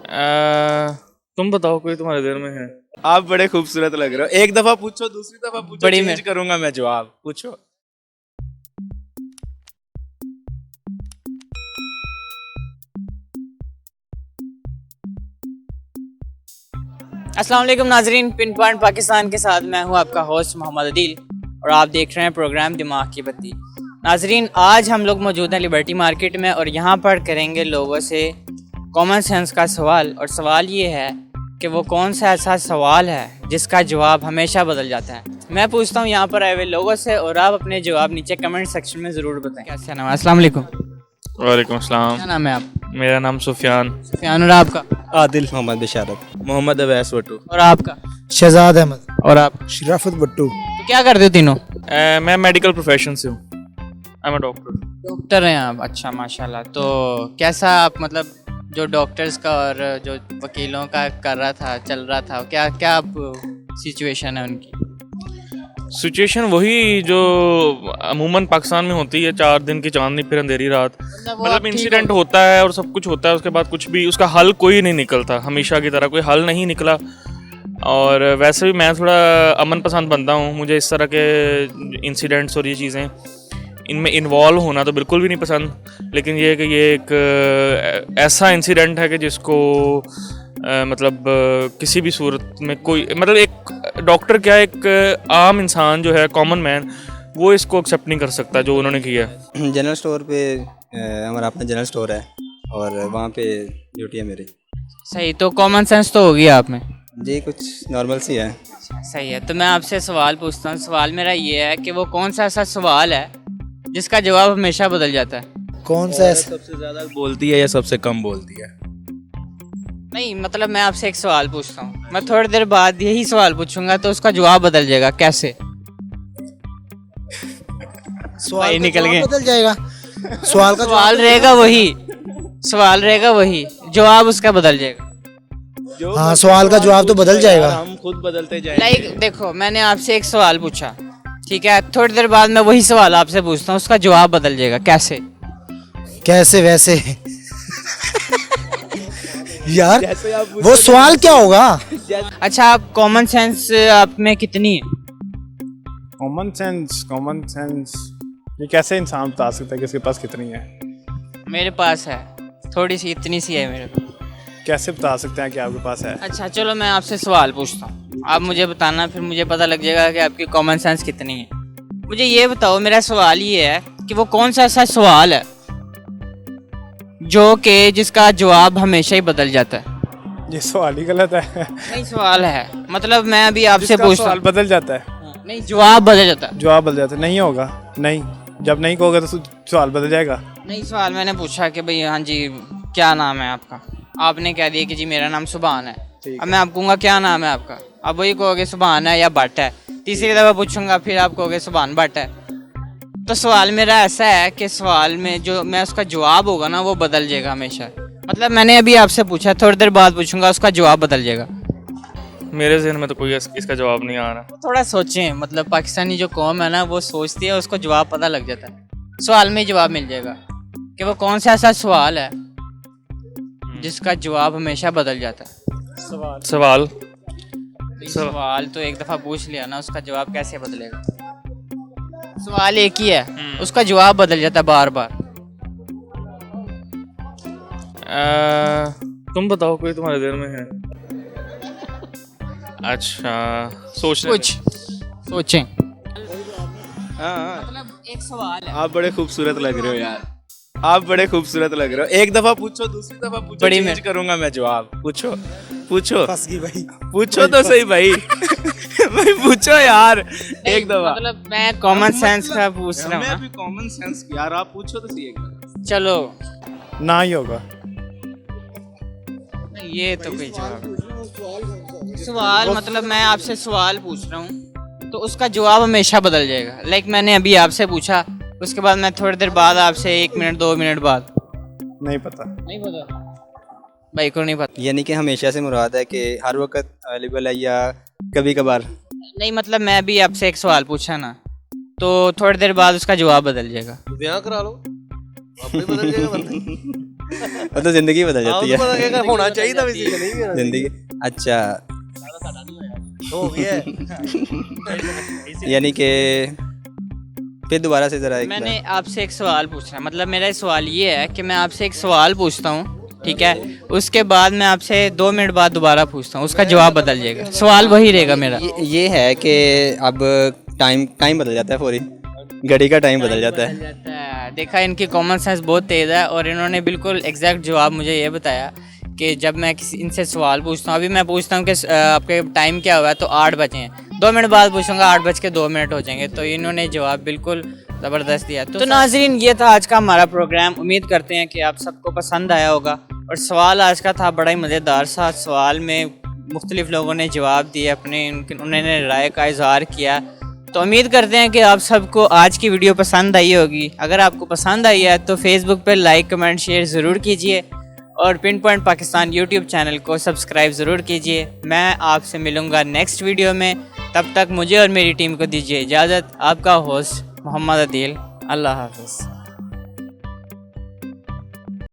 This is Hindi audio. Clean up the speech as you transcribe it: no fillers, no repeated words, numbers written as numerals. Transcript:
तुम बताओ कोई तुम्हारे दिल में है। आप बड़े खूबसूरत लग रहे हो। एक दफा पूछो, दूसरी दफा पूछो, बड़ी चेंज करूंगा मैं जवाब। पूछो। अस्सलाम वालेकुम नाजरीन, पिन पॉइंट पाकिस्तान के साथ मैं हूं आपका होस्ट मोहम्मद अदील और आप देख रहे हैं प्रोग्राम दिमाग की बत्ती। नाजरीन, आज हम लोग मौजूद हैं लिबर्टी मार्केट में और यहाँ पर करेंगे लोगों से कॉमन सेंस का सवाल। और सवाल ये है कि वो कौन सा ऐसा सवाल है जिसका जवाब हमेशा बदल जाता है। मैं पूछता हूँ यहाँ पर आए हुए लोगों से और आप अपने जवाब नीचे कमेंट सेक्शन में ज़रूर बताएं। क्या नाम है? अस्सलाम वालेकुम। वालेकुम अस्सलाम। क्या नाम है आप? मेरा नाम सुफियान। सुफियान। और आपका? आदिल मोहम्मद बिशारत। मोहम्मद अवैस वटू। और आपका? शहजाद अहमद। और आप? शराफत भट्टू। तो क्या करते हो तीनों? मैं मेडिकल प्रोफेशन से हूँ। I am a doctor. Doctor हैं आप? अच्छा, माशाल्लाह। तो कैसा आप मतलब जो डॉक्टर्स का और जो वकीलों का कर रहा था, चल रहा था, क्या क्या सिचुएशन है उनकी? सिचुएशन वही जो अमूमन पाकिस्तान में होती है, 4 दिन की चांदनी फिर अंधेरी रात। मतलब इंसिडेंट होता है और सब कुछ होता है, उसके बाद कुछ भी उसका हल कोई नहीं निकलता। हमेशा की तरह कोई हल नहीं निकला। और वैसे भी मैं थोड़ा अमन पसंद बंदा हूँ। मुझे इस तरह के इंसिडेंट्स और ये चीज़ें इनमें इन्वॉल्व होना तो बिल्कुल भी नहीं पसंद। लेकिन ये है कि ये एक ऐसा इंसिडेंट है कि जिसको मतलब किसी भी सूरत में कोई मतलब एक डॉक्टर क्या, एक आम इंसान जो है, कॉमन मैन, वो इसको एक्सेप्ट नहीं कर सकता जो उन्होंने किया। जनरल स्टोर पे हमारा अपना जनरल स्टोर है और वहाँ पे ड्यूटी है मेरी। सही। तो कॉमन सेंस तो होगी आप में? जी, कुछ नॉर्मल सी है। सही है। तो मैं आपसे सवाल पूछता हूँ। सवाल मेरा ये है कि वो कौन सा ऐसा सवाल है जिसका जवाब हमेशा बदल जाता है? कौन सा ऐसा? सबसे ज्यादा बोलती है या सबसे कम बोलती है? नहीं, मतलब मैं आपसे एक सवाल पूछता हूँ, मैं थोड़ी देर बाद यही सवाल पूछूंगा तो उसका जवाब बदल जाएगा। कैसे? सवाल निकल गए। बदल जाएगा। सवाल का सवाल रहेगा वही, सवाल रहेगा वही, जवाब उसका बदल जाएगा। हाँ, सवाल का जवाब तो बदल जाएगा। हम खुद बदलते जाएंगे। लाइक देखो, मैंने आपसे एक सवाल पूछा, ठीक है, थोड़ी देर बाद मैं वही सवाल आपसे पूछता हूँ, उसका जवाब बदल जाएगा। कैसे? कैसे वैसे? यार वो सवाल क्या होगा? अच्छा, आप कॉमन सेंस आप में कितनी है? कॉमन सेंस ये कैसे इंसान बता सकता है कि इसके पास कितनी है? मेरे पास है थोड़ी सी, इतनी सी है मेरे पास। कैसे बता सकते हैं कि आपके पास है? अच्छा चलो, मैं आपसे सवाल पूछता हूँ, आप मुझे बताना, फिर मुझे पता लग जाएगा कि आपकी कॉमन सेंस कितनी है। मुझे ये बताओ, मेरा सवाल ये है कि वो कौन सा ऐसा सवाल है जो कि जिसका जवाब हमेशा ही बदल जाता है? ये सवाल ही गलत है। नहीं, सवाल है, मतलब मैं अभी आपसे जिसका पूछता सवाल हूँ। बदल जाता है। नहीं, जवाब बदल जाता है। जवाब बदल जाता है? नहीं होगा। नहीं, जब नहीं कहोगे तो सवाल बदल जाएगा। नहीं, सवाल मैंने पूछा कि भाई हाँ जी क्या नाम है आपका, आपने कह दिया कि जी मेरा नाम सुभान है। अब मैं आप कहूँगा क्या नाम है आपका, अब वही कहोगे सुभान है या भट्ट है। तीसरी दफ़ा पूछूंगा फिर आप कहोगे सुभान भट्ट है। तो सवाल मेरा ऐसा है कि सवाल में जो मैं उसका जवाब होगा ना वो बदल जाएगा हमेशा। मतलब मैंने अभी आपसे पूछा, थोड़ी देर बाद पूछूंगा, उसका जवाब बदल जाएगा। मेरे जहन में तो कोई इसका जवाब नहीं आ रहा। थोड़ा सोचें, मतलब पाकिस्तानी जो कौम है ना वो सोचती है, उसको जवाब पता लग जाता है। सवाल में जवाब मिल जाएगा कि वो कौन सा ऐसा सवाल है जिसका जवाब हमेशा बदल जाता है। सवाल सवाल तो एक दफ़ा पूछ लिया ना, उसका जवाब कैसे बदलेगा? सवाल एक ही है, उसका जवाब बदल जाता है बार बार। तुम बताओ कोई तुम्हारे दिल में है। अच्छा, कुछ सोचें। हाँ, मतलब एक सवाल है। आप बड़े खूबसूरत लग रहे हो यार। आप बड़े खूबसूरत लग रहे हो। एक दफा पूछो, दूसरी दफा पूछो, बड़ी चेंज करूंगा मैं जवाब। पूछो पूछो फंस गई भाई। पूछो तो सही भाई। भाई पूछो यार एक दफा। मतलब मैं कॉमन सेंस का पूछ रहा मैं हूँ भी कॉमन सेंस यार, आप पूछो तो सही एक दफा। ना। चलो, ना ही होगा। ये तो कोई जवाब। सवाल मतलब मैं आपसे सवाल पूछ रहा हूँ तो उसका जवाब हमेशा बदल जाएगा। लाइक मैंने अभी आपसे पूछा, उसके बाद मैं थोड़ी देर बाद आपसे 1 मिनट 2 मिनट बाद। नहीं पता। नहीं पता भाई को, नहीं पता। यानी कि हमेशा से मुराद है कि हर वक्त अवेलेबल है या कभी कभार? नहीं, मतलब मैं अभी आपसे एक सवाल पूछा ना, तो थोड़ी देर बाद उसका जवाब बदल जाएगा। ब्याह करा लो, आपको ही बदल जाएगा बंदा। वो तो जिंदगी बदल जाती है। पता क्या होना चाहिए था वैसे नहीं होना जिंदगी अच्छा हो गया है। यानी कि फिर दोबारा से जरा एक मैंने आपसे एक सवाल पूछना है, मतलब मेरा सवाल ये है कि मैं आपसे एक सवाल पूछता हूँ, ठीक है, उसके बाद मैं आपसे 2 मिनट बाद दोबारा पूछता हूँ, उसका जवाब बदल जाएगा, सवाल वही रहेगा मेरा। ये है कि अब टाइम बदल जाता है, फौरी घड़ी का टाइम बदल जाता है। देखा, इनकी कॉमन सेंस बहुत तेज़ है और इन्होंने बिल्कुल एग्जैक्ट जवाब मुझे ये बताया कि जब मैं किसी इनसे सवाल पूछता हूँ, अभी मैं पूछता हूँ कि आपके टाइम क्या हुआ है, तो 8 बजे हैं, 2 मिनट बाद पूछूंगा 8:02 हो जाएंगे, तो इन्होंने जवाब बिल्कुल ज़बरदस्त दिया। तो नाजरीन, ये था आज का हमारा प्रोग्राम। उम्मीद करते हैं कि आप सबको पसंद आया होगा और सवाल आज का था बड़ा ही मज़ेदार सा। सवाल में मुख्तलिफ लोगों ने जवाब दिए, अपने उन्होंने राय का इजहार किया। तो उम्मीद करते हैं कि आप सबको आज की वीडियो पसंद आई होगी। अगर आपको पसंद आई है तो फेसबुक पर लाइक, कमेंट, शेयर ज़रूर कीजिए और pin point Pakistan YouTube channel को सब्सक्राइब ज़रूर कीजिए। मैं आपसे मिलूँगा नेक्स्ट वीडियो में, तब तक मुझे और मेरी टीम को दीजिए इजाज़त। आपका होस्ट मोहम्मद अदील, अल्लाह हाफ़िज़।